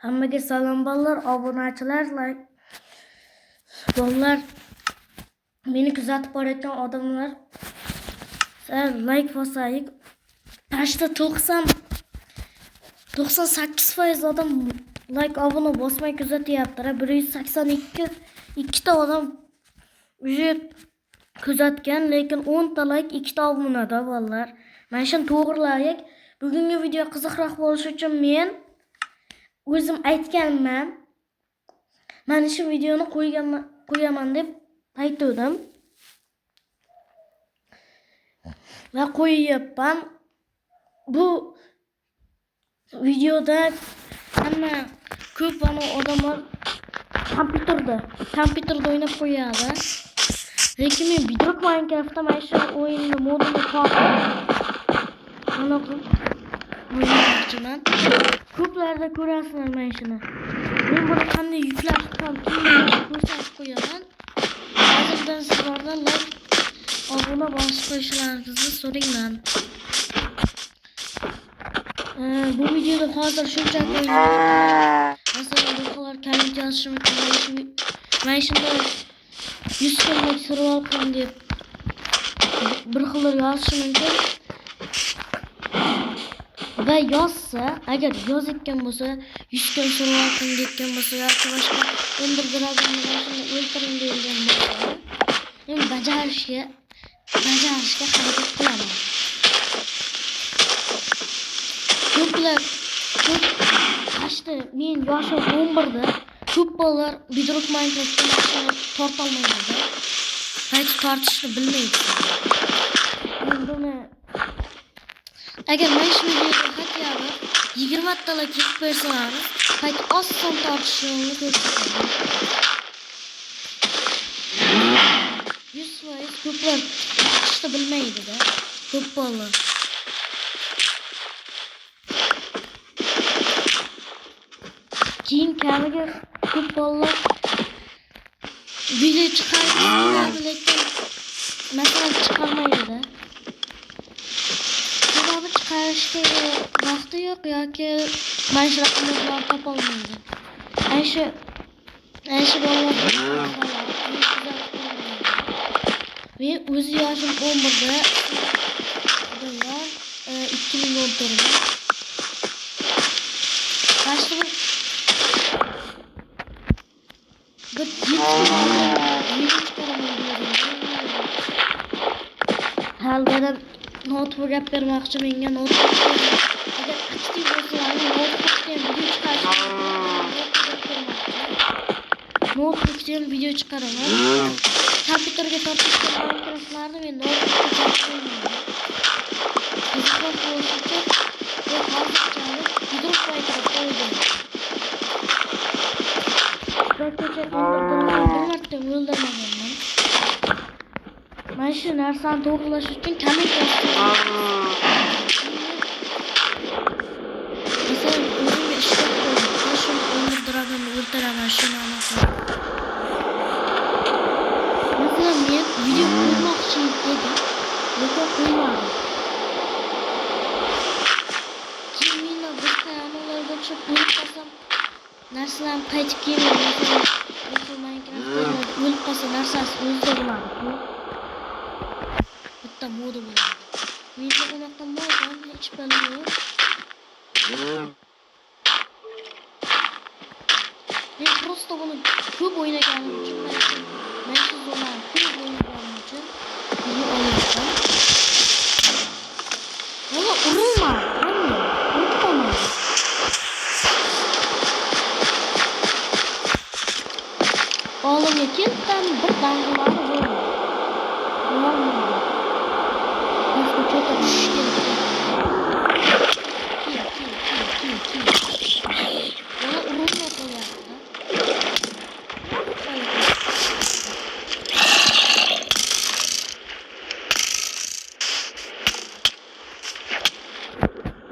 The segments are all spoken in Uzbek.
Hammaga salom bolalar, obunachilar, bolalar, meni kuzatib borayotgan odamlar, like bosaylik. Tashda 98% odam like obuna bosmay kuzatyapti. 182 ta odam уже kuzatgan, lekin 10 ta like 2 ta obunada bolalar. Mana shuni to'g'rilaylik. Bugungi video qiziqroq bo'lishi uchun men o'zim aytganman. Mana shu videoni qo'yaman deb aytdim. Va qo'yibman. Bu videoda hamma ko'p odamlar kompyuterda o'ynab qo'yadi. Lekin men Bedrock Minecraftda mana shu o'yinni modini o'ynayapman. Ko'plarda ko'rasizlar mana shuni. Men buni qanday yuklashni ko'rsatib qo'yaman. Hozirdan sizlardan like, obuna bosib qo'yishlaringizni so'rayman. Bu videoda hozir shunchaki masalan bular kalent yozishim kerak. Mana shunda 100 kunlik survival qildim deb bir xillar yozishi mumkin. Va yozsa, agar yozayotgan bo'lsa, 100 kun survival qildim degan bo'lsa, yoki boshqa 11 dragonni o'ltiring degan bo'lsa, men bajarishga harakat qilaman. Ko'plar qashda men yoshim 11 da ko'p bolalar Bedrock Minecraft'ni torta olmaydi. Qayta tortishni bilmaydi. Men buni agar mana shu videoga xatlari 20 ta like yetib bersangiz, qayta oson tortishni ko'rsataman. 100% ko'plar tortishni bilmaydi-da. Ko'p bolalar keyin kamiga ko'p bolalar video chiqaradi, lekin masalan chiqarmaydi-da. Sababi chiqarishga vaqti yo'q yoki mana shu raqamlarni topolmaydi. Ana shu bolalar men o'zi yoshim 11 da odamlar 2014 da qashda bir halgadan notebook gap bermoqchi menga notebook. Agar aktiv bo'lsangiz notebookdan video chiqarishni notebookdan video chiqaraman. Kompyuterga tortishga Minecraft'larni men notebookga tortmayman. Qiziqroq bo'lishi uchun men hozircha Bedrock Minecraft qo'ydim. O'ldirmaganman. Mana shu narsani to'g'rilash uchun komment yozing. Masalan, o'zimga ishga qo'ydim. Shu o'ldiragimni o'ldiraman, shuni aniqlayman. Masalan, men video qo'ymoqchi edim, lekin qo'ymadim. Keyin men boshqa amallarga tushib o'lib qolsam, narsalarni qaytib kelmaydi. Masalan, Minecraftda o'lib qolsa narsasi o'zida bo'ladi. Bitta modi bo'ladi. Menda unaqa mod hech balo yo'q. Men просто buni ko'p o'ynaganim uchun, mana shu zonani ko'p o'ynaganim uchun buni olyapman. Mana urilma, urib qolmadi. Olimga keldim, bir dang'ilani bo'ldi. Boshqa cho'ta tushish kerak. Mana urilma qo'yapti.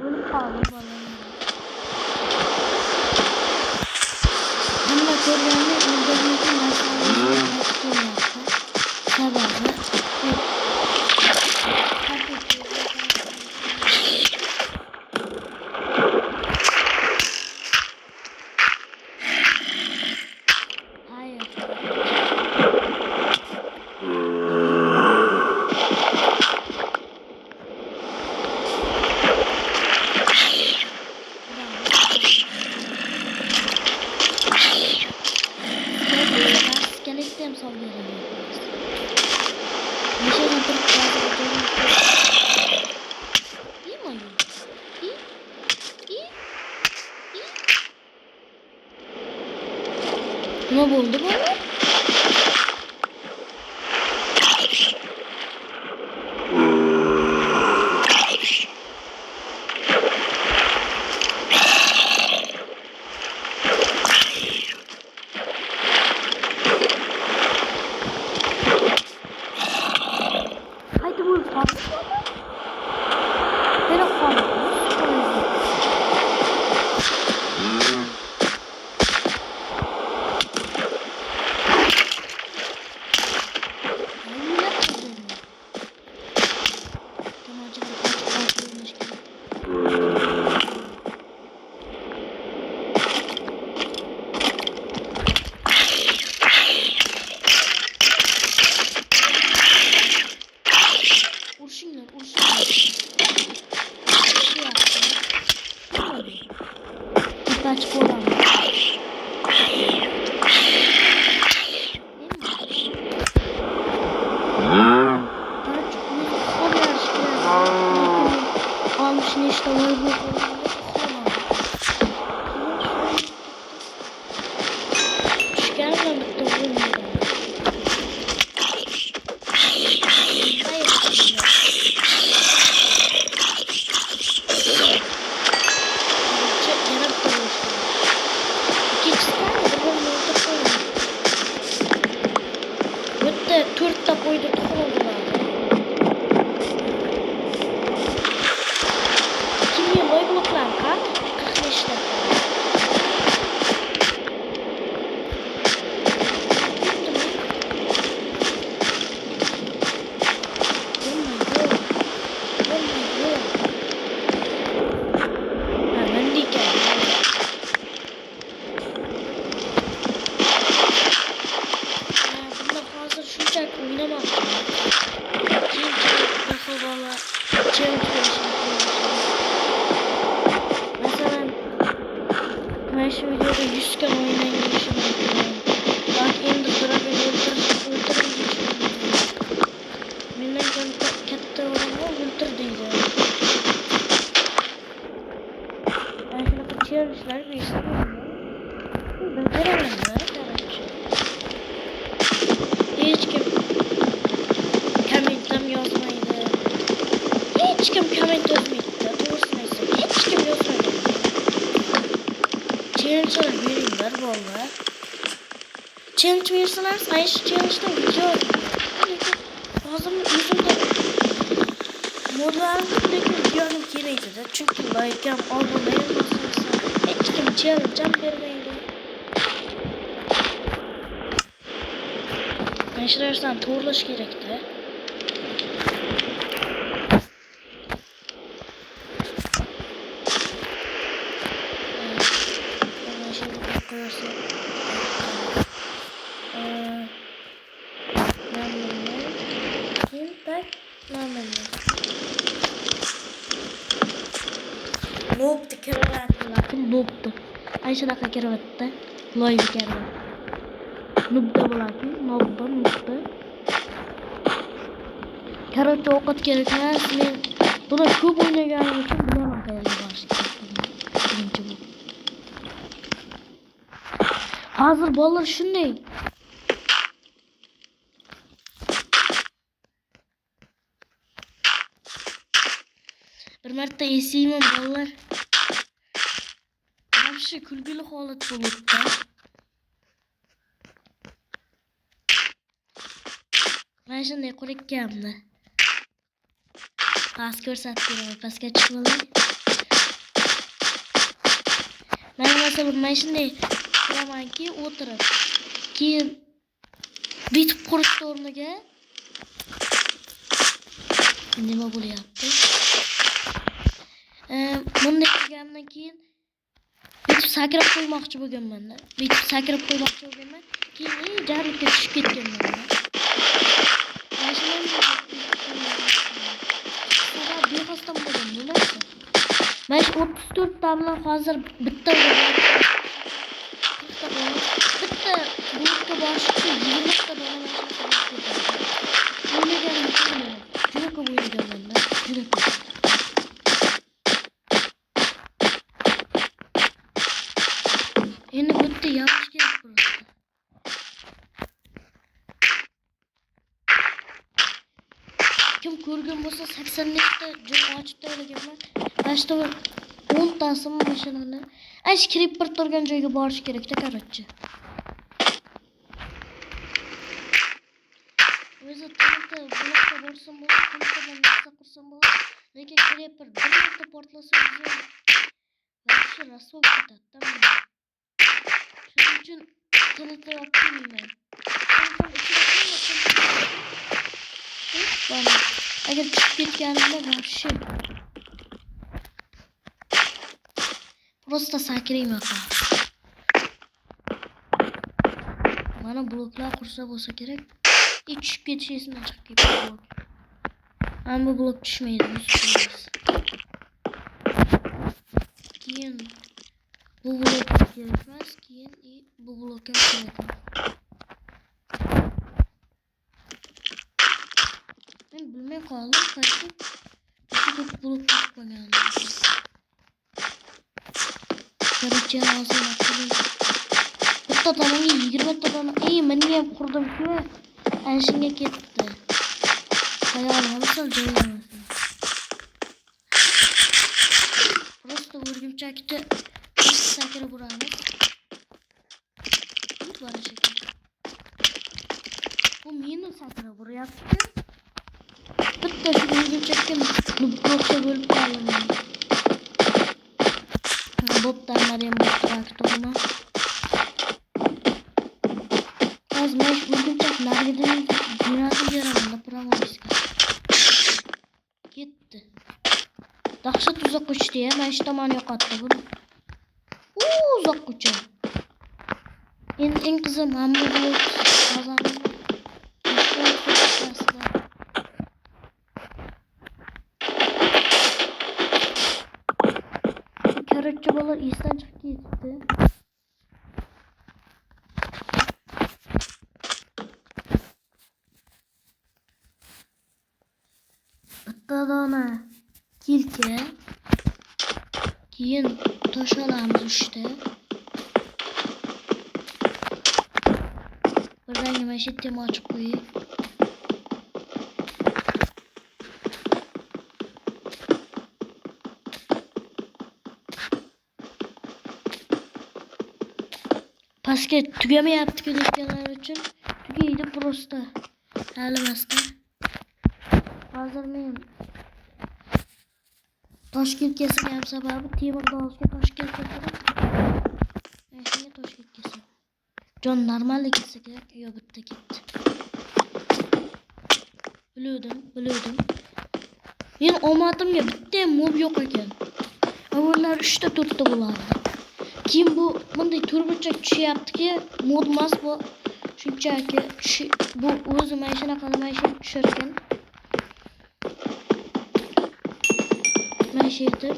O'lib qoldi bolalar. Hamma ko'rganda internetda narsalarni ko'ryapti. Sababi Nima bo'ldi bu? Haydi bu fazla. Beni kaldı. Urşunlar. Kaç olan. Almış ne işte var bu. Gelmedik de bulmuyor. Türk de koydu oldular. Kim yıl oy bloklar ka? 45 dakika. Ben şu videoda 100 kere oynayışım yapıyorum. Bak indi bırak beni öldürmeyeceğim. Benden katta olanı öldürdüydü. Ben şuna kaçırmışlar bir işler yapıyorum. Ben veremem hiç kim komentam yazmaydı. Hiç kim koment yazmaydı. Doğrusu neyse. Hiç kim yazmaydı. Challenge verirler valla. Challenge verirseler ay şu challenge'da video bazen yüzümde modlarındaki videonun gereğiydi de çünkü like'ım abone olmasınsa hiç kim challenge'ım vermeydi. Gençlerden torlaş gerekti. Noob'du keravatlı lakin noob'du. Ayşe'daki keravatda live keravat. Noob'da bu lakin noob'du. Keravatda oqat gerekmez. Men buna ko'p o'ynaganim uchun bilaman qayerga borishni. Birinchi bu. Hozir bolalar shunday. Bir marta esiyman bolalar. Вообще kulgili holat bo'libdi. Men shunday qo'rqganimda. Pas ko'rsatib beraman, pasga chiqib olay. Men masalan men shunday turamanki, o'tirib. Keyin bitib qurishni o'rniga nima bo'lyapti? Bunday qilgandan keyin bitib sakrab qo'ymoqchi bo'lganman-da. Keyin jarlikka tushib ketganman. Bexosdan bo'lgan bo'ladi. Men 34 ta bilan hozir bitta blokka borish uchun 20 ta dona o'ynaganman. Juda ko'p o'ynaganman-da. Juda ko'p. Endi bitta yapish kerak bo'ladi. ko'rgan bo'lsa 80 ta joy ochib tayyorlaganman. Bashta 10 tasimi mashinani. Ash creeper turgan joyga borish kerak-da, короче. O'zi tanita blokka borsam bo'ladi, tanita bilan narsa qursam bo'ladi. Lekin creeper bir marta portlasa o'zi vaqti rasvo ketadi. Shuning uchun tanita olib kelmayman. Agar chiqib ketganimda vaqti просто sakrayman. Mana bloklar qursa bo'lsa kerak. Tushib ketishini chiqib ketadi. Ammo blok tushmaydi. Keyin bu blok kerak emas, keyin bu blok ham kerak. Men bilmay qoldim, qaysi blok qo'yganman. Короче, hozir bitta tomonga 20 ta dona. Meni ham qurdim-ku. Anshingga ketdi. Xayolim misol joylamasam. Просто o'rgimchakni sakra buramiz. Bora shekilli. Bu meni sakra buryapti. Bitta shu o'rgimchakka blokcha bo'lib qoldim. Botlardan ham traktorni. Azmash o'rgimchak naridan jo'natib beraman promoviska. Ketdi. Dahshat uzoq uchdi-ya, men shu tomon yo'qotdi bu. Uzoq ucha. Eng qizi mana bu qozondim. Короче, bola esdan chiqib ketdi. Bitta dona kilka. Keyin tosh olamiz 3 ta. Birdaniga mana shu yerga ochib qo'ying. Pastga tugamayapti lekinlar uchun. Tugaydi просто. Halimasda. Hozir men Toshkent kesgan sababi temir dog'ga Toshkent keltirib. Shunga Toshkent kesib. Jon normalda ketsa kerak, yo bitta ketdi. Bildim. Men omadimga bitta mob yo'q ekan. Avvallar 3 ta 4 ta bo'lardi. Keyin bu bunday turburchak tushyaptiki, mod emas bu. Shunchaki bu o'zi mana shunaqa tushar ekan. Mana shu yerda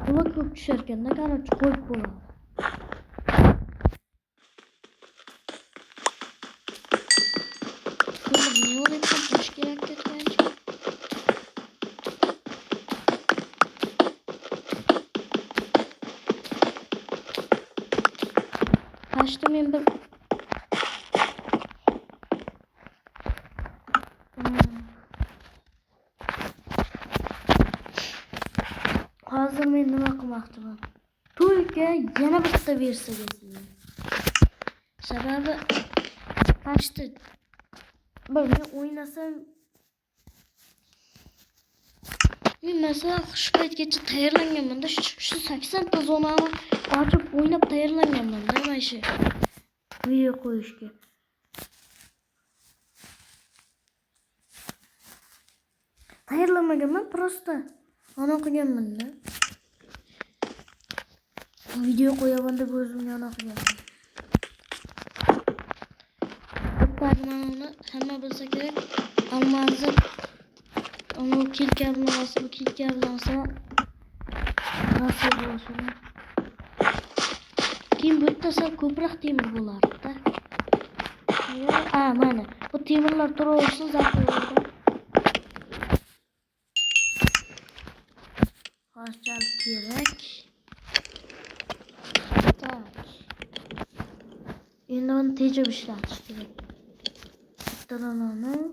blok ko'p tushar ekanda, короче, qo'yib bo'ladi. Ne oluyor? Hoş gerek bence. Kaçtım ben bir... Hazır men nima qilmoqchiman? To'yga yana bitta bersa desin. Sababi kaçtı. Ben oynasam men mesela shu paytgacha tayyorlanganman-da, shu 80 ta zonani ochib o'ynab tayyorlanganman-da mana shu video qo'yishga. Tayyorlamaganman, просто ana qilganman-da. Video qo'yaman deb o'zimga ana qilganman. Parmağını hemen bilse gerek. Almanızı onu kilker bulamazsa, bu kilker bulamazsa nasıl bulursun? Kim büyütse köprak temir bulardı da. Mana bu temirler durursun zaten orada. Hoşçakalın gerek. Tak. Endi onu tecrübe işletiş gerek. Dananı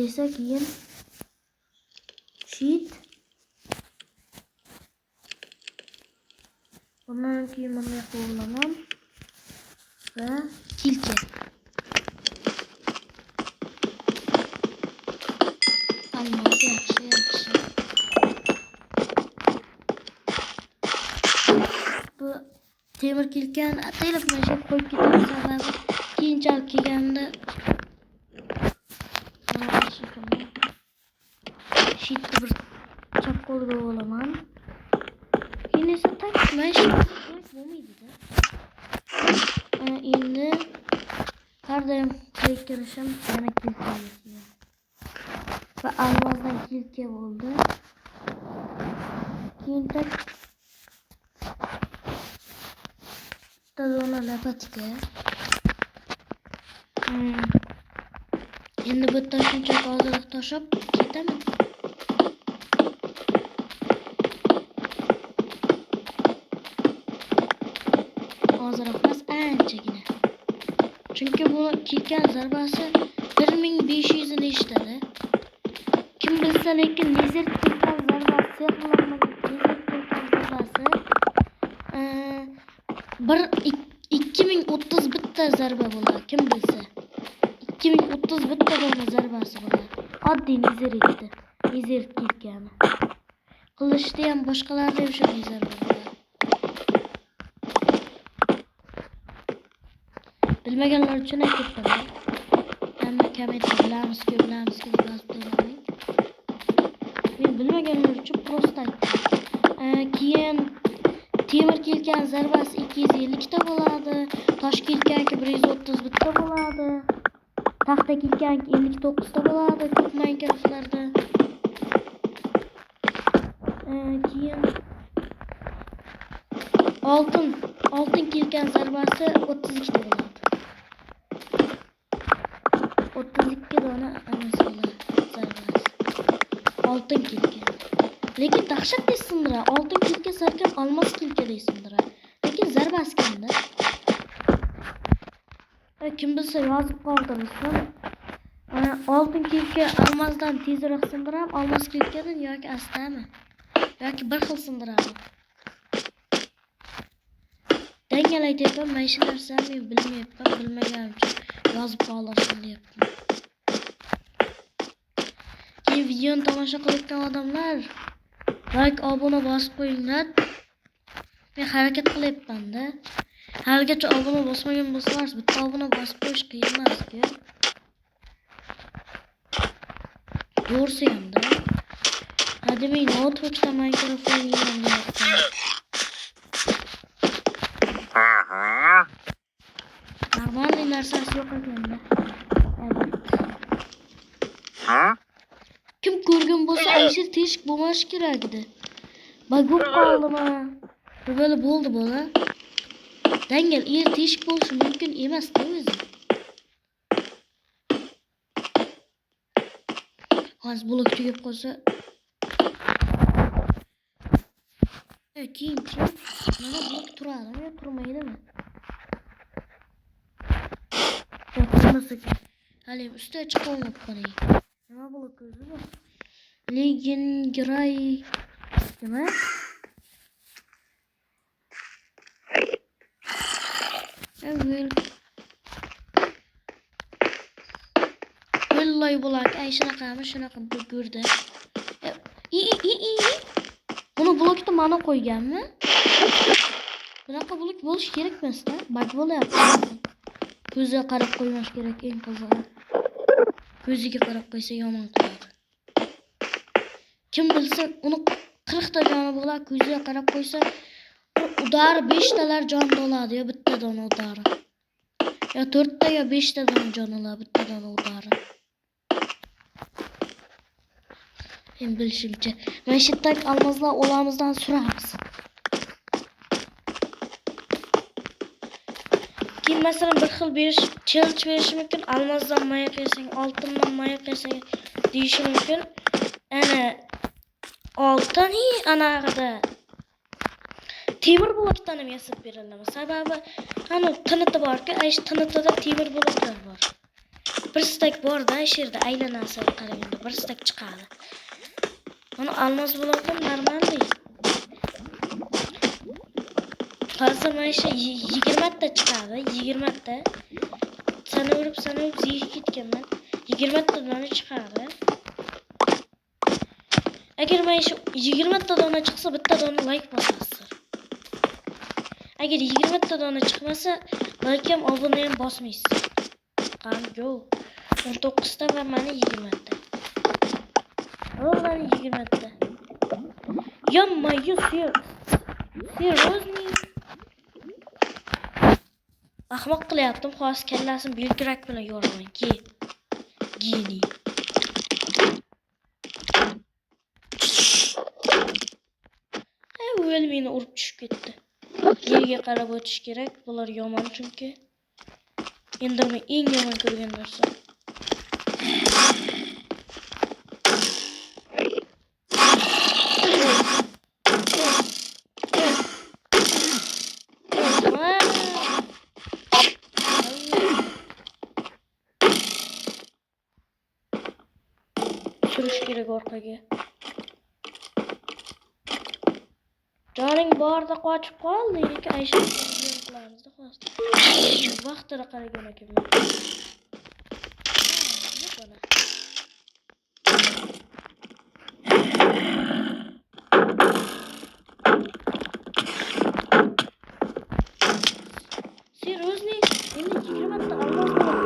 desa keyin sheet. Bundan keyin bunday qo'llaman va kilka. Almoz yaxshi. Bu temir kilkani ataylab mana shu qo'yib ketamiz sababi keyinchalik kelganda sheetni bir chap qo'lga olaman. Keyin esa tak mana shu bo'lmaydi-da. Endi har doim kirishim yana kilka va almozdan kilka bo'ldi. Keyin tak tadona lapatka. Endi bu yerdan shunchaki ozroq tashlab ketaman. Ozroq emas, anchagina. Chunki bu kilkan zarbasi 1500 ni eshitadi. Kim bilsa, lekin lazer kilkan zarbasi sehrlanmagan lazer kilkan zarbasi 2030 bitta zarba bo'ladi. Kim bilsa 2030 bitta bo'lma zarbasi bo'ladi. Oddiy lazer edi. Lazer kilkani. Qilishda ham boshqalarda ham shunday zarba bo'ladi. Bilmaganlar uchun aytdim. Hamma kommentda bilamiz-ku deb yozib qo'ying. Men bilmaganlar uchun prosta aytdim. Keyin temir kilkan zarbasi 250 ta bo'ladi. Tosh kilkanki 130 bitta bo'ladi. Taxta kilkanki 59 ta bo'ladi ko'p Minecraftlarda. Keyin oltin kilkan zarbasi 32 ta bo'ladi. 32 dona anasini zarbasi. Oltin kilka. Lekin dahshat desindir. Oltin kilka sarkan olmos kilka desindir. Lekin zarbasi kimda? Kim bilsa yozib qoldirsin. Oltin kilka olmosdan tezroq sindirib, olmos kilkadan yoki astami? Yoki bir xil sindiradi. Dangal aytyapman, men shu narsani bilmayapman, bilmaganim uchun yozib qoldirsin deyapman. Keyin videoni tomosha qilayotgan odamlar like, obuna bosib qo'yinglar. Men harakat qilyapman-da. Haligacha obuna bosmagan bo'lsangiz, bitta obuna bosib qo'yish qiyin emas-ku. To'g'risi ham-da. Hademay notebookda Minecraft o'ynayapman. Normalniy narsasi yo'q ekanda. Kim ko'rgan bo'lsa, ayshir teshik bo'lmashi kerak edi. Bag'ib qoldimi? Böyle bo'ldi bola. Dangal teshik bo'lishi mumkin emas-da o'zi. Hozir blok tugab qolsa. Keyinchi mana blok turadimi yo turmaydimi? Turmasa hali ustiga chiqib olmab qarang. Nima blok o'zi bu? Legengray nima? Vallahi bulak ay shunaqa ko'rdi. Buni blokda mana qo'yganmi? Bunaqa blok bo'lish kerak emas-da. Bug bo'lyapti. Ko'ziga qarab qo'ymash kerak eng qizig'i. Ko'ziga qarab qo'ysa yomon qiladi. Kim bilsa uni 40 ta joni bo'ladi, ko'ziga qarab qo'ysa udari 5 talar jon oladi yo bittadan udari. Yo 4 ta yo 5 tadan jon oladi bittadan udari. Men bilishimcha, mana shu tak almozlar olamizdan suramiz. Keyin masalan bir xil berish, challenge berish mumkin. Almozdan maya qilsang, oltindan maya qilsang deyish mumkin. Ana oltin anaqada temir blokdan ham yasab beriladi. Sababi ana tiniti bor-ku, aysh tinitida temir bloklar bor. bir stack bor da yerda aylanasi qaraganda bir stack chiqadi. Buni almos blokdan normal değil. Fazla mana shu 20 ta chiqadi, 20 ta. Sanavurib ziyib ketganman. 20 ta dona chiqadi. Agar mana shu 20 ta dona chiqsa, bitta dona like bosasiz. Agar 20 ta dona chiqmasa, like ham obuna ham bosmaysiz. Qani go. 19 ta va mana 20 ta. Mana 20 ta. Yo-moyo, seriously. Ahmoq qilyaptim, hozir kallasini belgirak bilan yoraman. Geni. O'l meni urib tushib ketdi. Yerga qarab o'tish kerak. Bular yomon chunki. Endi men eng yomon ko'rgan narsa. Surish kerak orqaga. Joning borda qochib qoldi, lekin Aysha qilamiz-da hozir. Vaqtida qaragan ekanman. Seriously, endi 20 ta almos bor.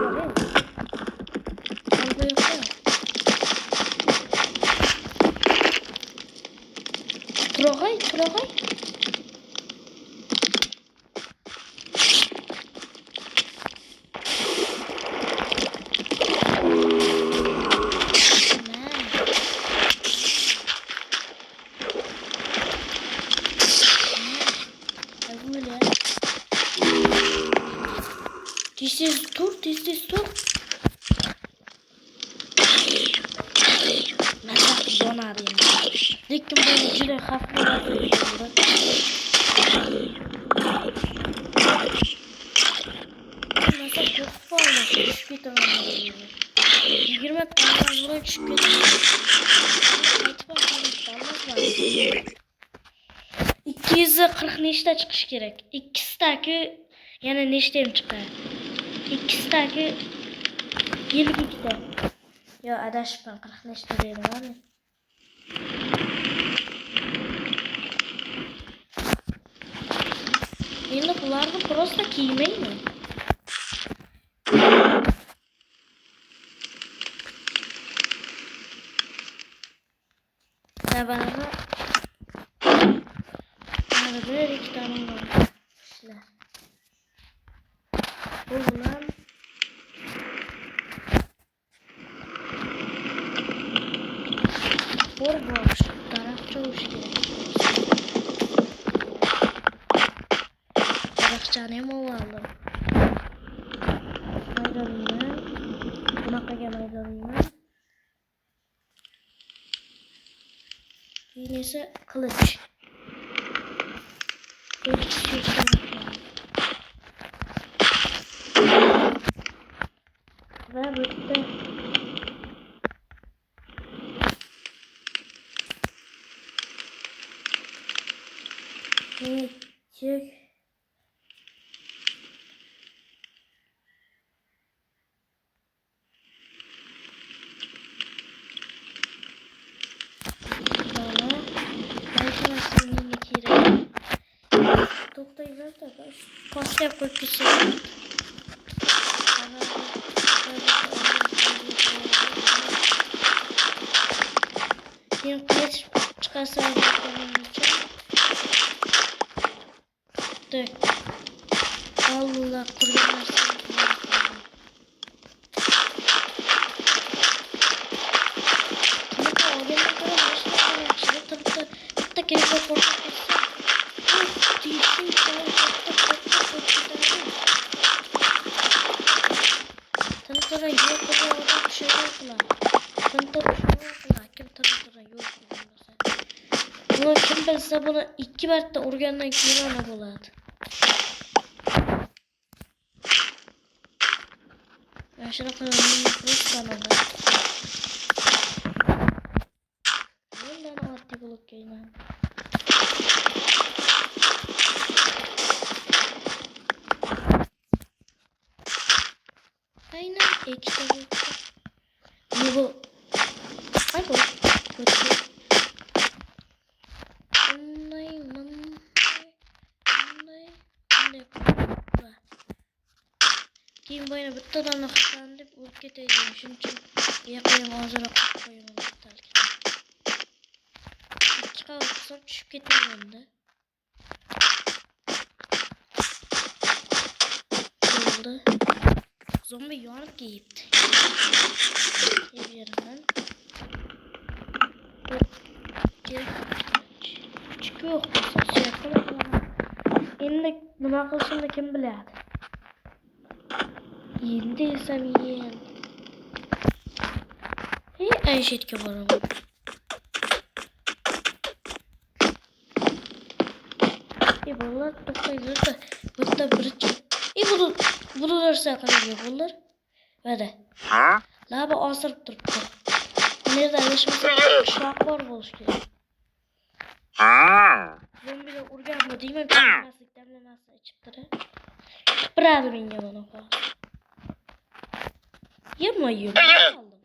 Turag'ay. Tez tur. Nasıl donar yani. Lekin beni juda xavf bo'ladi. Nasıl korkup oldu. Düşüp ketaman. 20 tane buraya düşüp ketaman. Aytib bakalım. 240 nechta chiqish kerak. Ikkisitaki yana nechtayam chiqadi. Ikkisitaki 52 ta. Yo, adashibman, 40 nechta deyman. Endi bularni просто kiymayman. Sabana bir iki tane var. İşler. Bunlar boş. Tarafça uç gerek. Tarafça ne mi oldu? Maydanından. Bunaqa maydanından. Yine ise kılıç. Ve bitti. Çık. После выписи. Benim kılıç çıkarsa dur. Allah kurbanlar. Tanıtıra yok orada bir şey yok lan. Kim tanıtıra yok bunu kim bilse bunu 2 marta urgandan keyin ona bo'ladi. Aşağı kadar mikrofon kanalı. Bundan artık bulup gelin. Aynen ekşi bu. Ay bu. Kim boyuna bitta dana kısan deb o'lib ketaydim. Shuning uchun yaqin hozirroq qilib qo'yaman bittalik. Ikki qavat qilsam tushib ketmayman-da. Bo'ldi. Zombi yonib ketdi. Yeberaman. Chiqib endi nima qilishimni kim biladi? Endi desam yen. Ayshetga boraman. Bolalar to'xtaydi. Bitta birinchi. Bunu narsa qilib bo'lar. Mana. Laba osirib turibdi. Nerda yashashsa qishloq bor bo'lish kerak. Zombilar urganmi deyman, damlamasdan ichib turadi. Kipiradi menga mana bu. Yemay aldım.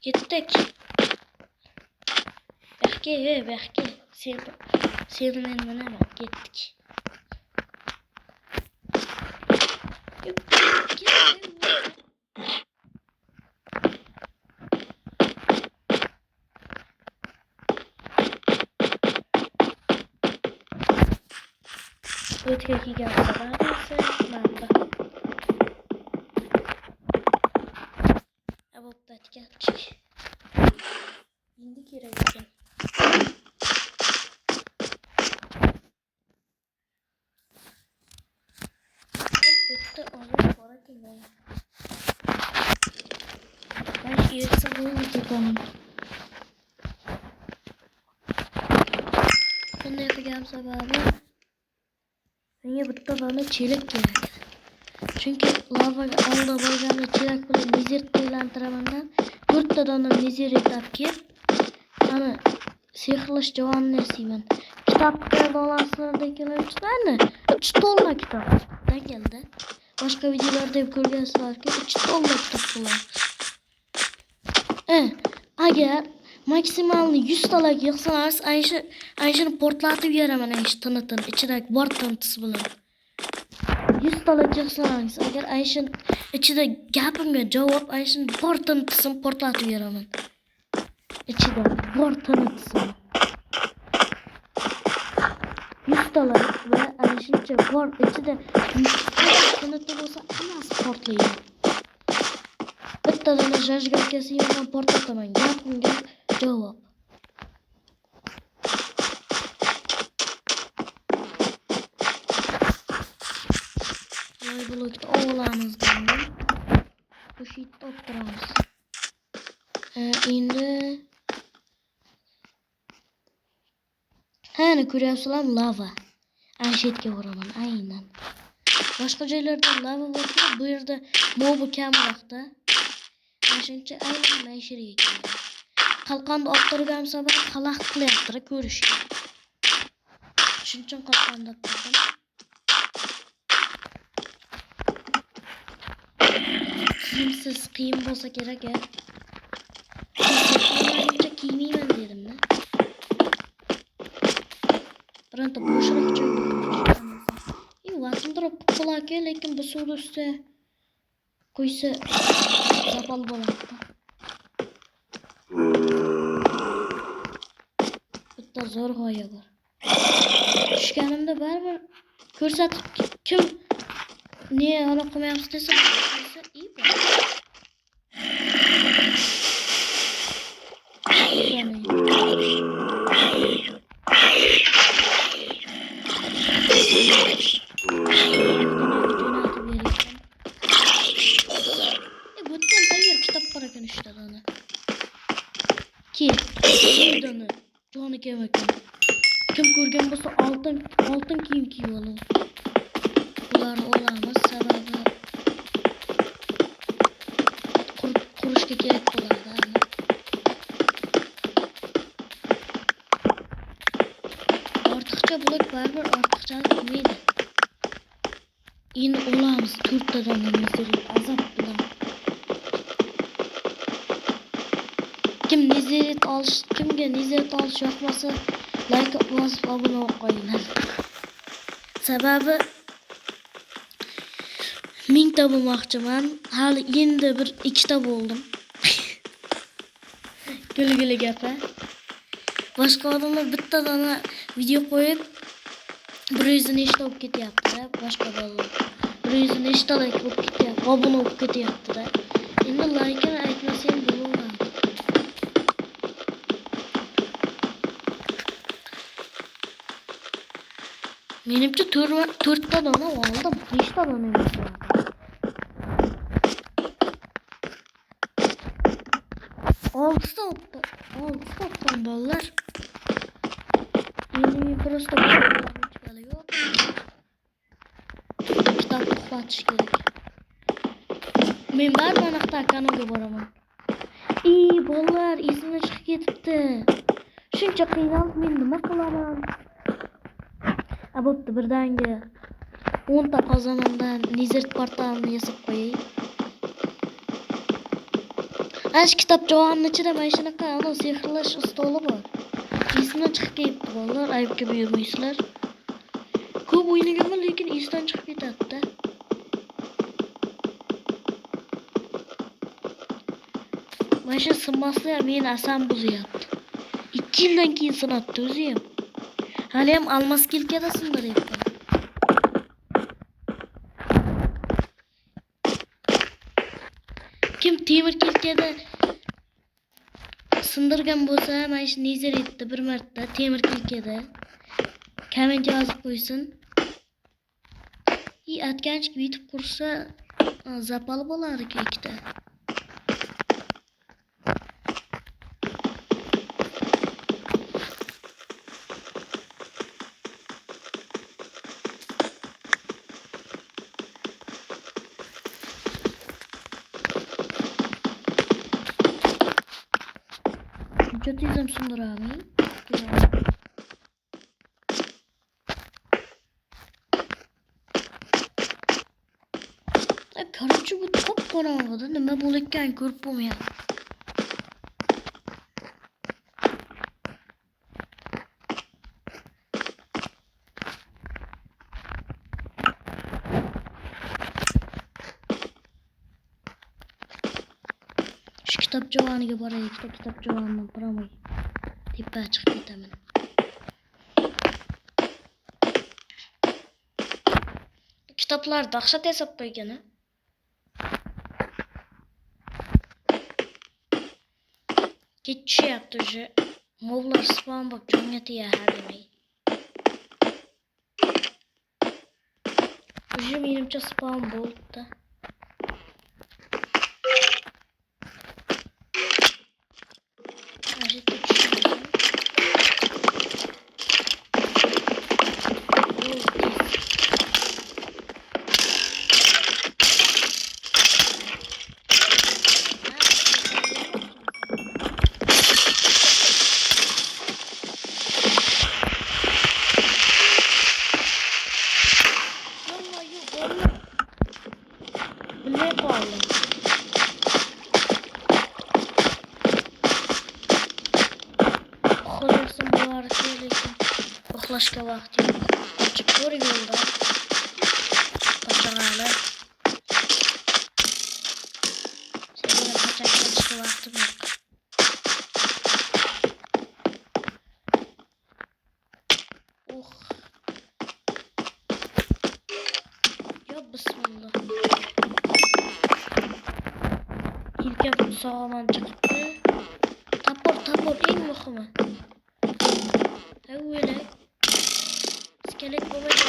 Gittik. Belki. Seni hemen gittik. Öteki gelse neredeyse manda. Aboptat geldik. İndik yere gideceğim. Bitti onu sonra kimden? Ben yoksa bunu tutamam. Bunu yapacağım sabahı. Bence bitti bana çelik gerek. Çünkü lava alda boygamda çelik bilan nezir aylantiramanda 4 ta dona nezir etap kelib ana sehrlash javonni yasayman. Kitobga dolaslardagilar chiqadi. 3 to'lla kitobdan keldi. Boshqa videolarda ham ko'rgansizlarki 3 to'lla kitob bular. Agar maksimalni 100 talak yig'sangiz ayshini portlatib beraman aysh tinitin ichidagi bor tinitisi bilan. 100 talak yig'sangiz agar ayshin ichida gapimga javob ayshin bor tinitisini portlatib beraman. İçide bor tinitisini. 100 talak ve ayshincha bor ichida tiniti bo'lsa hammasi portlaydi. Bittadan jajgalkasi yo'qdan portlataman. Gapimga javob. Voy blokda oğlanızdan bu sheetni olib turamiz. Endi hani ko'ryapsizlar lava. Ayshetga boraman aynan. Boshqa joylarda lava bo'lsa, bu yerda mobi kamroqda. Shuncha aynan mayshiga keldi. Qalqonni olib turgan sabab xalaq qilyapti ko'rishga. Shuning uchun qalqonni olib turdim. Kiyimsiz qiyin bo'lsa kerak ya. Buncha kiymayman dedim-da. Bironta bo'shroq joy bo'ldi. Vaqtim turib qoladi, lekin bu suvni ustiga qo'ysa zapal bo'ladi. Bitta zo'r g'oya bor. Tushganimda baribir ko'rsatib kim ne ona qilmayapsiz desa, iyi bu. Butdan tayyor kitap bor ekan işte dana. Ki dana joni kemak. Kim ko'rgan bo'lsa oltin kiyim kiyib oladi. Bularni olamiz sababi qurishga kerak bo'ladi. Ortiqcha blok baribir ortiqchalik qilmaydi. Endi olamiz 4 ta donamizni azob bilan. Kimga nezaret olish yoqmasa like bosib obuna bo'lib qo'yinglar. Sababi 1000 ta bo'lmoqchiman. Hali endi 2 ta bo'ldim. Guli gapa. Boshqa odamlar bittadan video qo'yib 100 nechta olib ketyapti. Boshqa bolalar 100 nechta like olib ketyapti, obuna olib ketyapti. Endi like aytmasang bo'laveradi. Menimcha 4 ta dona oldim. 5 ta dona emas. 6 ta oldim bolalar. Endi prosta yo'q. Kitap o'qitish kerak. Men barmaniqda kanalga boraman. Bolalar esimdan chiqib ketibdi. Shuncha qiynalib men nima qilaman? Bo'pti, birdaniga 10 ta qozonimdan Nizert portalini yasab qo'yay. Ash kitob javonning ichida mana shunaqa sehrlash ustoli bor. Esimdan chiqib ketdi bolalar, aybga buyurmaysizlar. Ko'p o'ynaganman, lekin esdan chiqib ketadi-da. Mana shu sinmaslar meni asam buzyapti. 2 yildan keyin sinatdi o'zi ham. Hali ham almas kilkada sindiryapman. Kim temir kilkada sindirgan bo'lsa, mana shu nezaretda bir marta temir kilkada komment yozib qo'ysin. Atganchik bitib qursa, zapal bo'lar ikkita. Tizim sundurami? Короче, bu top qorong'ida nima bo'layotgan ko'rib bo'lmayapti. Şu kitap javoniga boraylik, kitap javonidan biramay tepa chiqib ketaman. Kitoblar dahshat yasab qo'ygan. Ketchyapti уже. Moblar spam bak jonga tegadi. Уже menimcha spam bo'ldi. Uxlashga vaqt yo'q. Qochib ko'r yo'lda. Qochag'ali. Senga qochib ketishga vaqtim yo'q. Yo bismillah. Yelkam sog'lom chiqibdi. Tapor eng muhimi. Avvalo iskelet bo'lmaydi.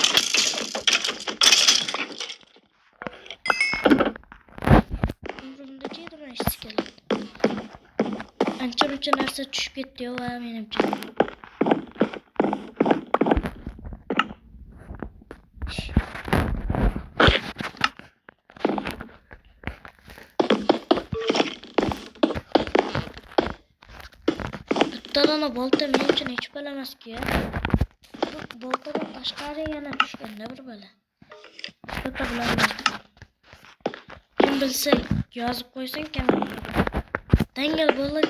Umrimda jeydi iskelet. Ancha-muncha narsa tushib ketdi-yu, menimcha. Bittadan bolta men uchun hech bala emas ki. Bu boltadan tashqari yana tushganda bir bala. Bitta bilaman. Kim bilsa yozib qo'ysang kommentga. Dangal bola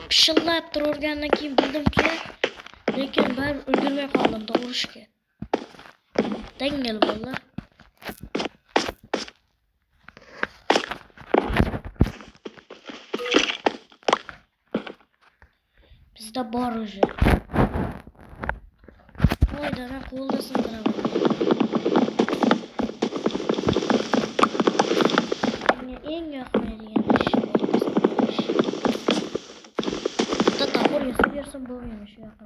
pishillab turgandan keyin bildimki, lekin baribir ulgurmay qoldim to'g'rishga. Dangal bola. Bizda bor уже. Oydan qo'lda sindiraman. Menga eng yoqmaydigan ish ish. Bitta topor yasab bersam bo'lgan shu yoqda.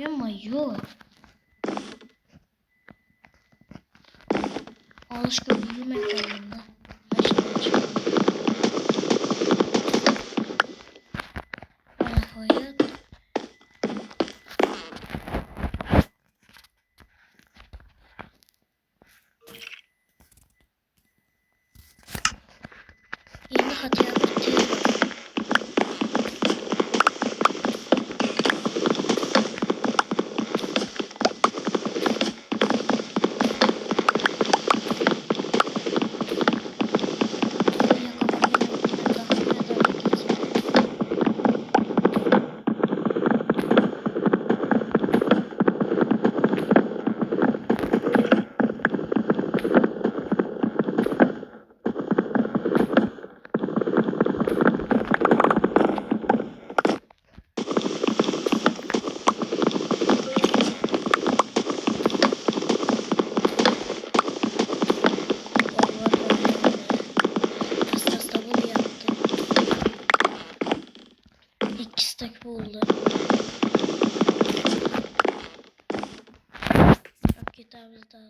Ё-моё. Alışkı büyümek kalında. Bana koyuyor. Yeni hata yaptım. İkisi oldu. Bak kitabımız daha.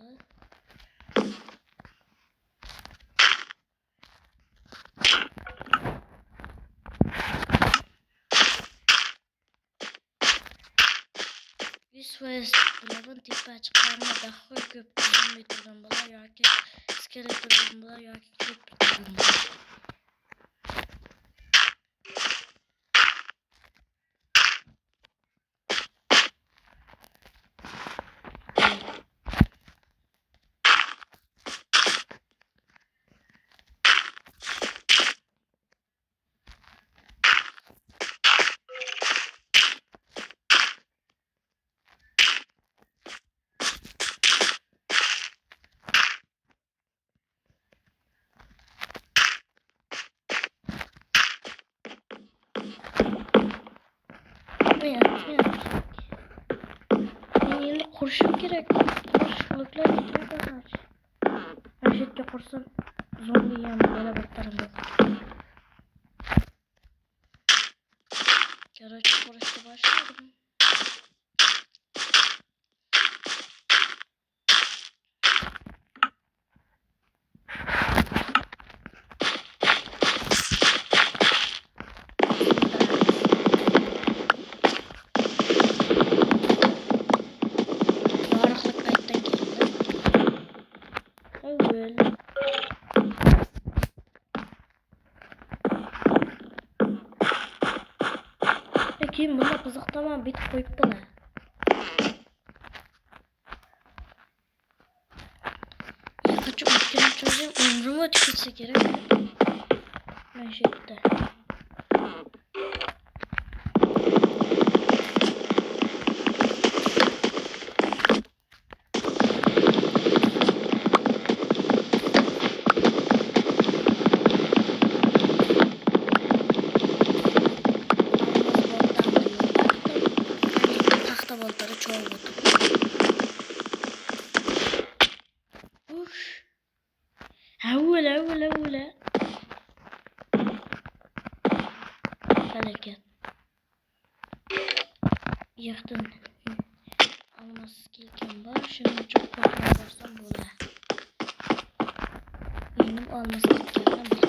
Vs buların tipi açıklarına daha köp metreden bula yoki skeletordan bula yoki köpürden bula. Kurşun gerek. Kurşunluklar getirmek lazım. Öşetle kursun. Zombi yani böyle bakarım yok. Gerek kuruşta başladım. Peki bunda kızıktaman bit koyup bana. Ya kaçıp bitkinin çocuğum ömrümü tüketse gerek. Ben şeyde. Boltları çoğu vurdum. Uş. Havule. Hareket. Yıktın. Alması gelken var. Şimdi çok korkma varsam böyle. Benim alması gelken bir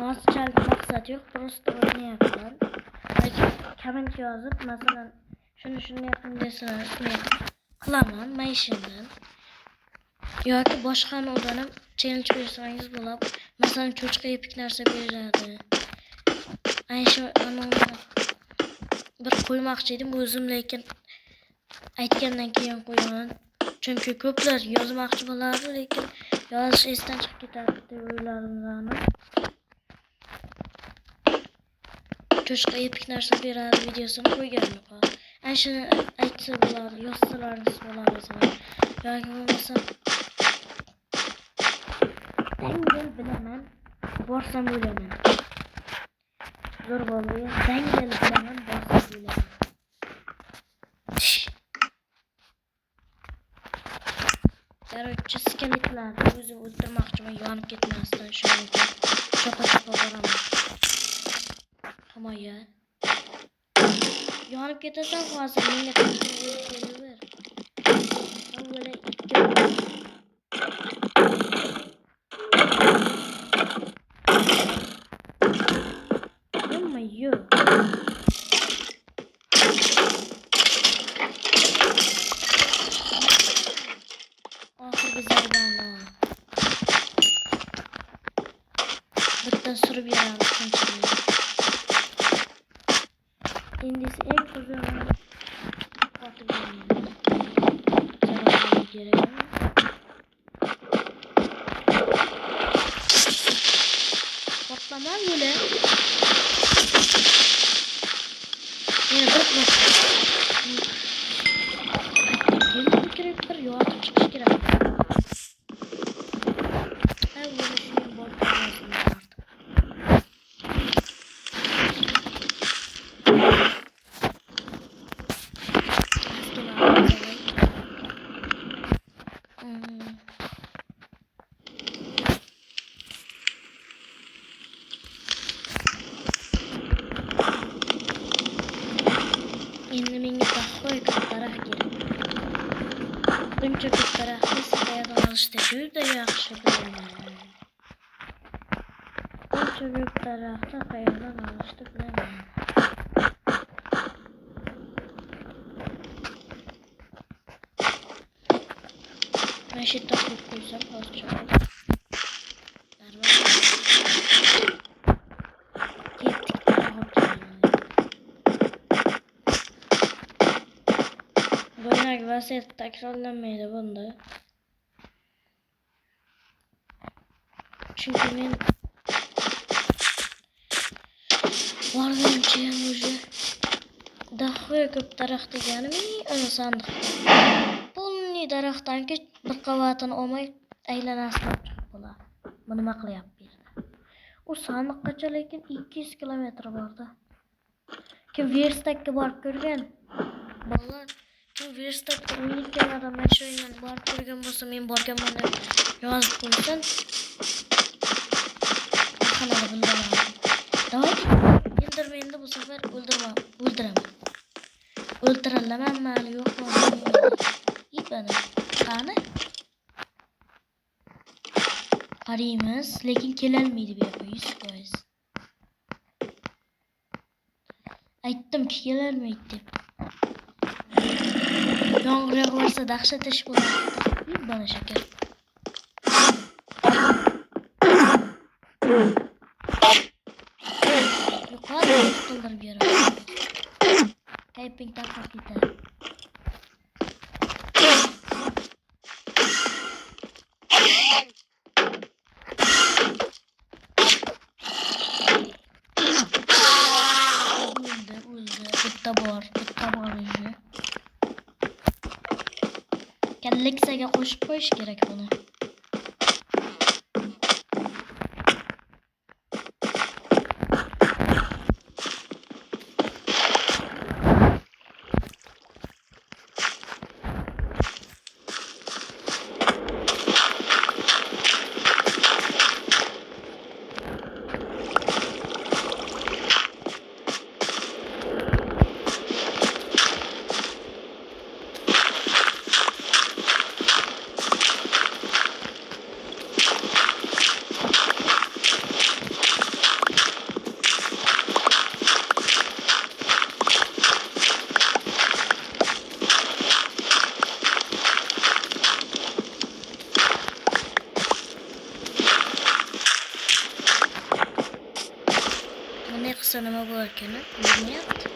Nasıl maksat yok. Просто oynayaplar. Comment yazıp mesela şunu yapın deseniz kılaman maşından. Yoki boshqa odanam challenge qo'ysangiz bo'ladi. Masalan, cho'chqa epik narsa beradi. Ana shu bir qo'ymoqchi edim o'zim, lekin aytgandan keyin qo'yaman. Chunki ko'plar yozmoqchi bo'ladi, lekin yozish esdan chiqib ketadi deb o'yladim. Cho'chqa epik narsa beradi videosini qo'yganim yo'q. Ana shuni aytsa bo'ladi, yozsalaringiz bo'ladi masalan. Yoki bo'lmasa Dengel bilaman, borsam o'laman. Zo'r bo'ldi. Dengel bilaman, borsam o'laman. Короче, skeletlarni o'zim o'ldirmoqchiman, yonib ketmasdan shuning uchun chopa boraman. Himoya. Yonib ketasan hozir menga kelaver. Avvalo ikki Yok. Ahır güzel bana. Bıktan sürüp yaranmışsın şimdi. İndisi en kocaman farklı görünüyor. Zararlı gerek. Patlamaz böyle. Yine bırakma. Gelin kiriptir yoğurtun çıkış kirip. Ben bunu şimdi bakmazdım artık. Endi menga taxtoy daraxt kerak. Buncha ko'p daraxtni qayerdan olishdi? Juda yaxshi bilaman. Buncha ko'p daraxtni qayerdan olishdi bilaman. Mana shu yerda qo'yib qo'ysam hozircha. Vasiyat takrorlanmaydi bunda. Çünkü men varguncha ham уже dahoy ko'p daraxt deganimi ana sandiqda. Polniy daraxtdanki bir qavatini olmay aylanasini chiqib bo'ladi. Bu nima qilyapti? U sandiqqacha lekin 200 kilometr bordi. Kim Verstakka borib ko'rgan? Bolalar bu Verstakda o'yinlarda mashinani borib ko'rgan bo'lsa, men borganman deb yozib qo'ysin. Qanaqa bilaman. Davayki Enderman'ni bu sefer o'ldiraman. O'ldiramanmi hali yo'qmi? Ipani. Qani? Qaraymiz, lekin kelolmaydi bu yoqqa 100%. Aytdim-ki kelolmaydi deb. Yomg'ir yog'arsa dahshat ish bo'ladi. Bana shakar. Yuqori qildirib beraman. Kayping taqib ketadi. Bitta bor ishi. Kalliksaga qo'shib qo'yish kerak buni. çıksa nima bo'larkan? Bilmayapti.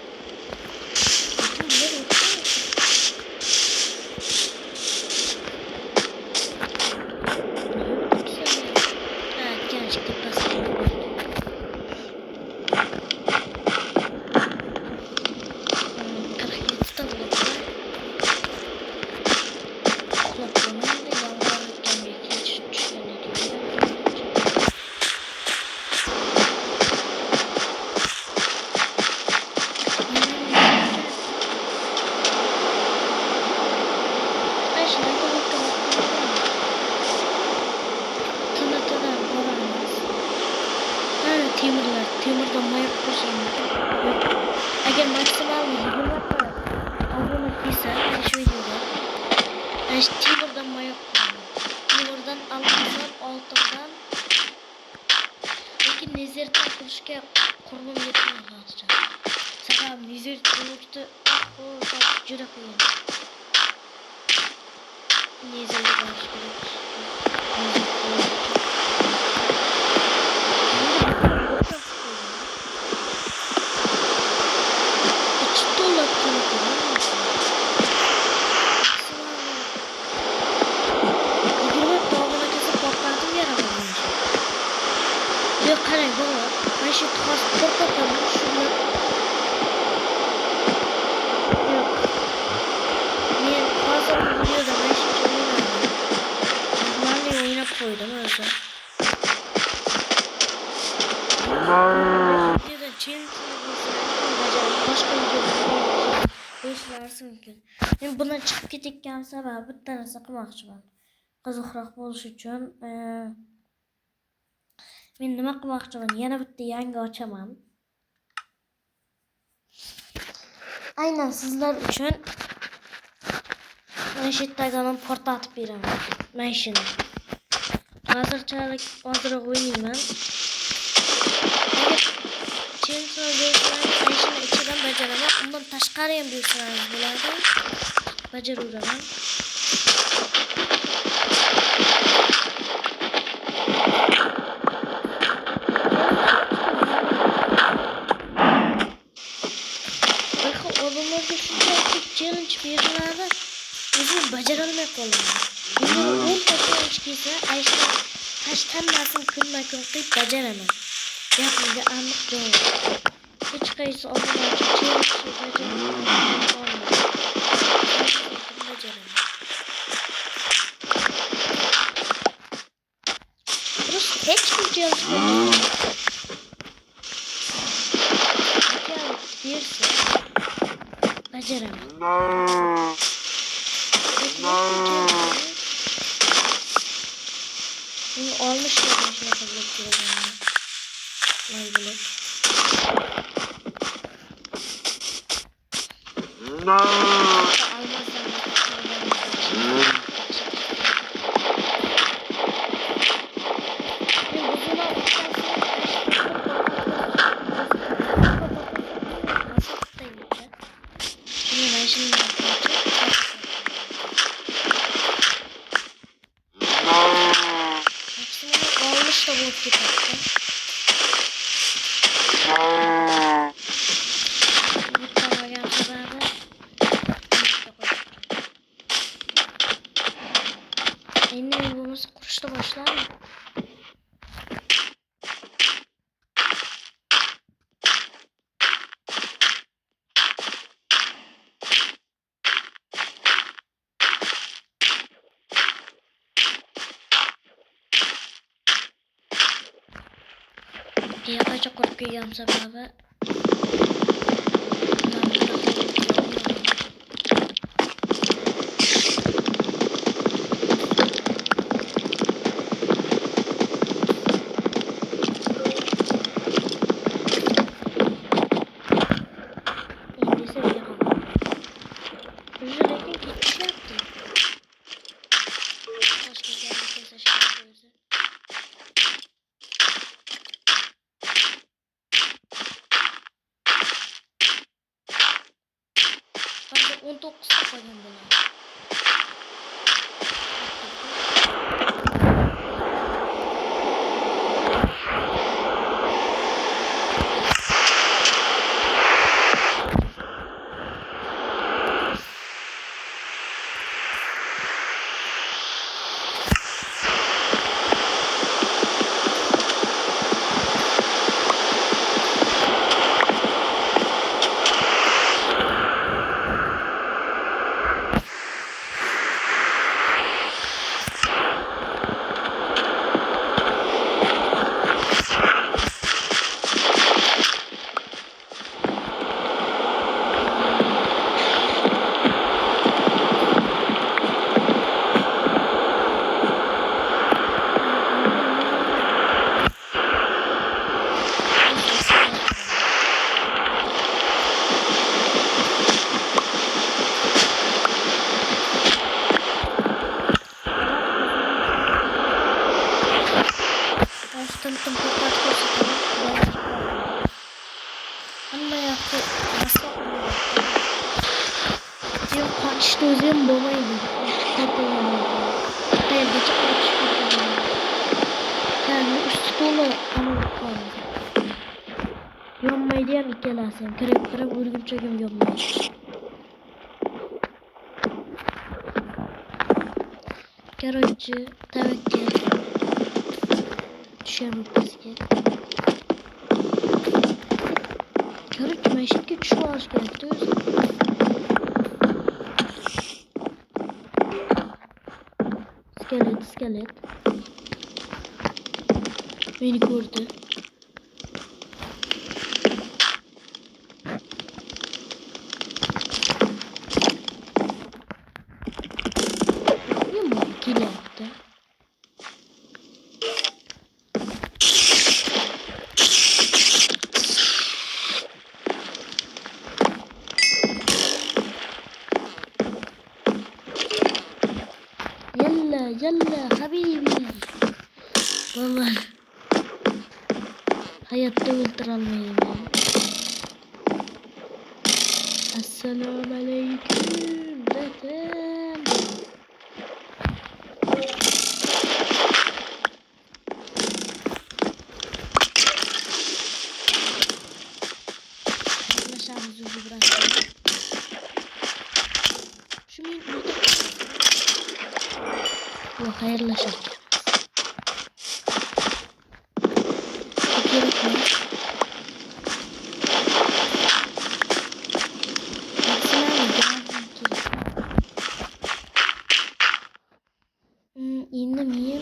Temirden mayıp koşayım. Eğer maksimal 20 abone değilse şu videoda temirden mayıp koşayım. Temirden alırsan altından lekin nezir takılışga kurmam yetmay hozircha. Sabab nezir takılışda juda qiyin. Nezirga borish kerak. Yok qarang baba, mana shu tos qo'rqaman shuni. Yo'q. Men hozir videoda mana shu o'ynadim. Normally o'ynab qo'ydim o'zi. Videoda challenge boshqa videoda qo'yishlari mumkin. Men bundan chiqib ketayotgan sabab bitta narsa qilmoqchiman. Qiziqroq bo'lish uchun men nima qilmoqchiman? Yana bitta yangi ochaman. Aynan sizlar uchun mana shu yerdagidan portatib beraman. Mana shuni. Hozirchalik ozroq o'ynayman. Challenge bersangiz mana shuni ichidan bajaraman. Undan tashqari ham bersangiz bo'ladi. Bajaraveraman. Challenge beriladi. O'zim bajarolmay qolaman. Endi 10 ta challenge kelsa, ayshni hammasini kunma-kun qilib bajaraman. Gapimga aniq javob. Hech qaysi omonachi challenge bajaraman. Rus hech kim challenge bersa bajaraman. Bunu almışlar başına kabul ettireceğim. Maybulut. Almış da bulup giderken. Yumurtama gelse beraber yumurta bulması kuruşta başlar mı? Dia kaca korkuyor yalnız abi. Untuk apa yang boleh? Tım tokat koşuyorum. Anla yaptı. Nasıl oluyor? Diyor kaçtı özüm babaydı. Kapıyorum. Hayır geçip kaçtı. Yani üstü dolu ama kaldı. Yanmayı diyen ikelersen. Kırıp vurgun çekim yanmayı. Karıcı tevekkül. Düşerim bizge. Karıcı meşit güç şu ağaç gerekti. İskelet. Beni gördü. Yuma kill yaptı. Yalla habibi. Vallahi hayatta öldürülmeyin ya. Esselamu aleyküm zaten. Arkadaşlarımızı bırakalım. Şu minnotu. Yok hayırlaşırken. Gerek mi? İndim iyiyim.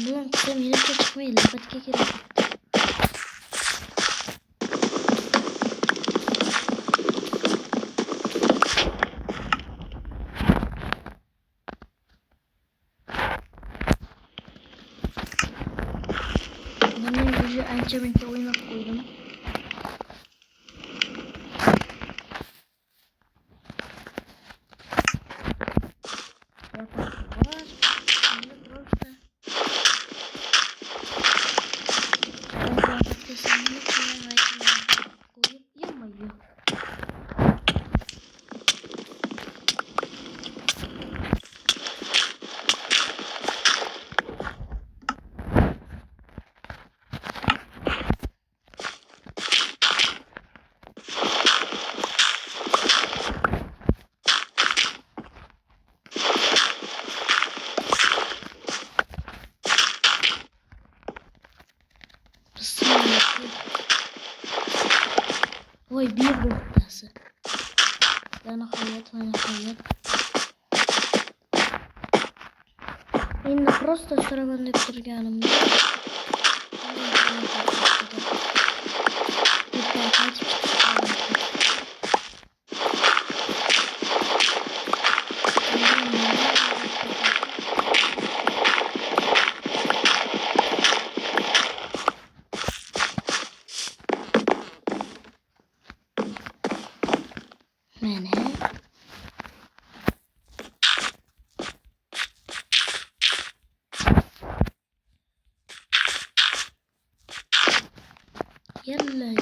Ulan kızım yine çıkmayı lapat kekere. Ben gücü anca oyuna koydum. Oy bir burası. Bana hayat. Şimdi просто sıralanıp durganımda. Mene. Yalla.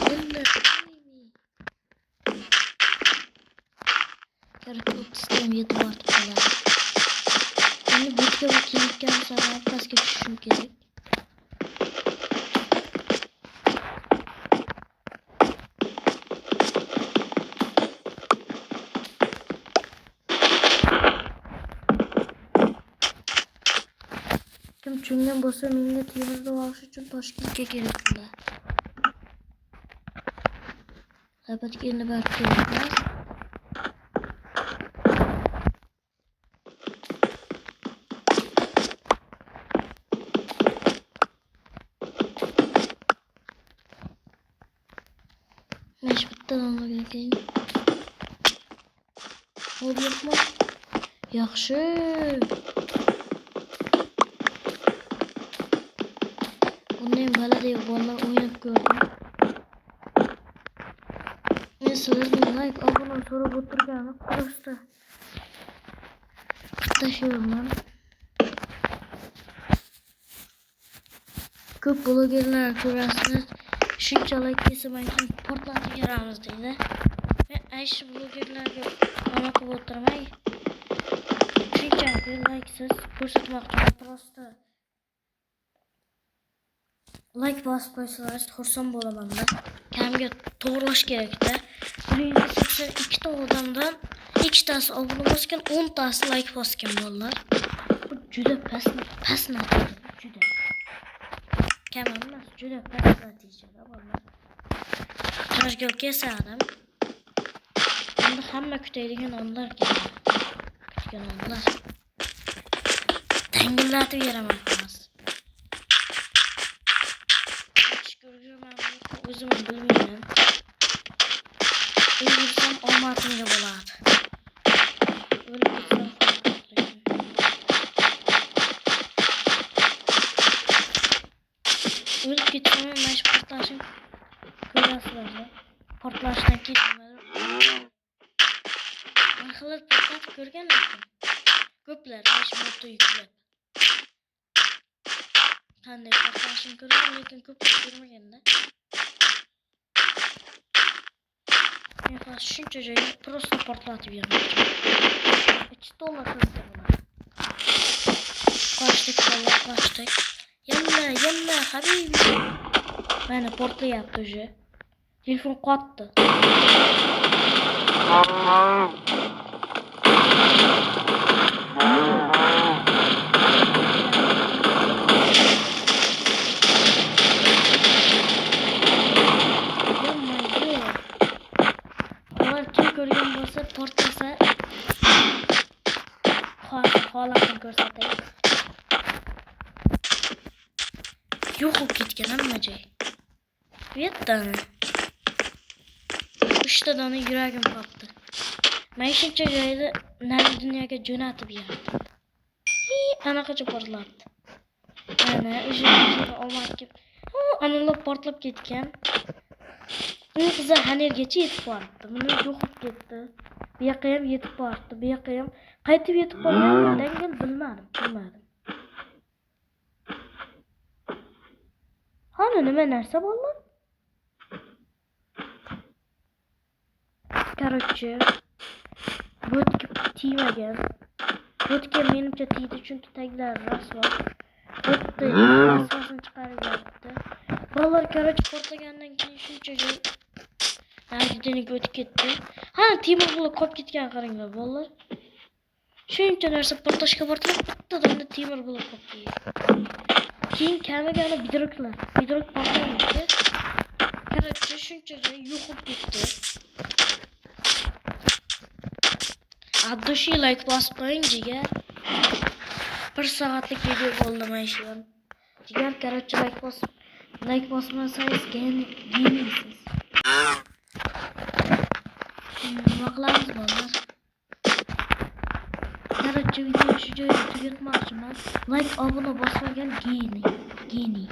Karakol sistem yedi artık ya. Şimdi bütçe bakayım sonra başka düşüşüm gerek. Çünkü bossa millet yılında varsa için Toshkentga keraklar. Albatta endi barib keraklar. Mesh bittadan olmagan ekan. Olib yo'qmi? Yaxshi. Bundan baladay bolalar o'ynab ko'rdim. sizlardan like abone so'rab o'tirgani просто tashyapman. Ko'p blogerlar ko'rasiz, shunchalik kesamaykin portlatib beramiz deydi. Men aysh blogerlarga mana qilib o'tirmay, shunchaki like'siz ko'rsatmoqchiman. Просто like bosib qo'ysangiz xursand bo'laman men. Kamga to'g'rilash kerak-da. 182 ta odamdan ikkitasi obuna bosgan, 10 tasi like bosgan bolalar. Bu juda past natija, juda. Kam emas, juda past natija bolalar. Qarashga kesadim. Endi hamma kutadigan onlar keladi. Kutgan onlar. Tangillatib beraman xolos. O'zim bilmayman. O'lsam omadimga bo'ladi. O'lib ketsam mana shu portlashim ko'rasizlar. Portlashdan ketdim. Mahallada portlatib ko'rganman. Ko'plar mana shu moto yuklab. Qanday portlashini ko'rgan, lekin ko'plar ko'rmaganda. Men hozir shuncha joyga просто portlatib bermoqchiman. $2 qildi bular. Qochdik. Yalla, habibi. Mana portlayapti уже. Telefon qotdi. Ko'rgan bo'lsa portlasa holatini ko'rsatay. Yo'q bo'lib ketgan hamma joy. Bu yerdami? 3 ta dona yuragim qopti. Men shuncha joyda nari dunyoga jo'natib berdim. Anaqacha portlatdi. Ana o'sha omadga analab portlab ketgan. Qiza hanergacha yetib bordi. Buni yo'qib ketdi. Bu yoqqa ham yetib bordi. Bu yoqqa ham qaytib yetib borgandan bilmadim. Hali nima narsa bo'ldi? Короче, bo'tga tiymagan. Bo'tga menimcha tiydi, chunki taglari rasvo. Bo'tni rasvosini chiqarib yubordi. Bolalar короче portlagandan keyin shuncha joy Najdiniga o'tib ketdi. Ha, temir bo'lib qolib ketgan qaranglar bolalar. Shuncha narsa portlashga portlab, bittadan temir bo'lib qoldi. Keyin kamiga bidroklar. Bidrok portlaydi. Короче, shuncha joy yo'qib ketdi. Addushi like bosib qo'ying jigar. 1 soatlik video bo'ldi mana shu. Jigar короче like bosmasangiz gamingsiz. Nima qilamiz bolalar? Короче, video shu joyda tugatmoqchiman. Like, obuna bosmagan geniy.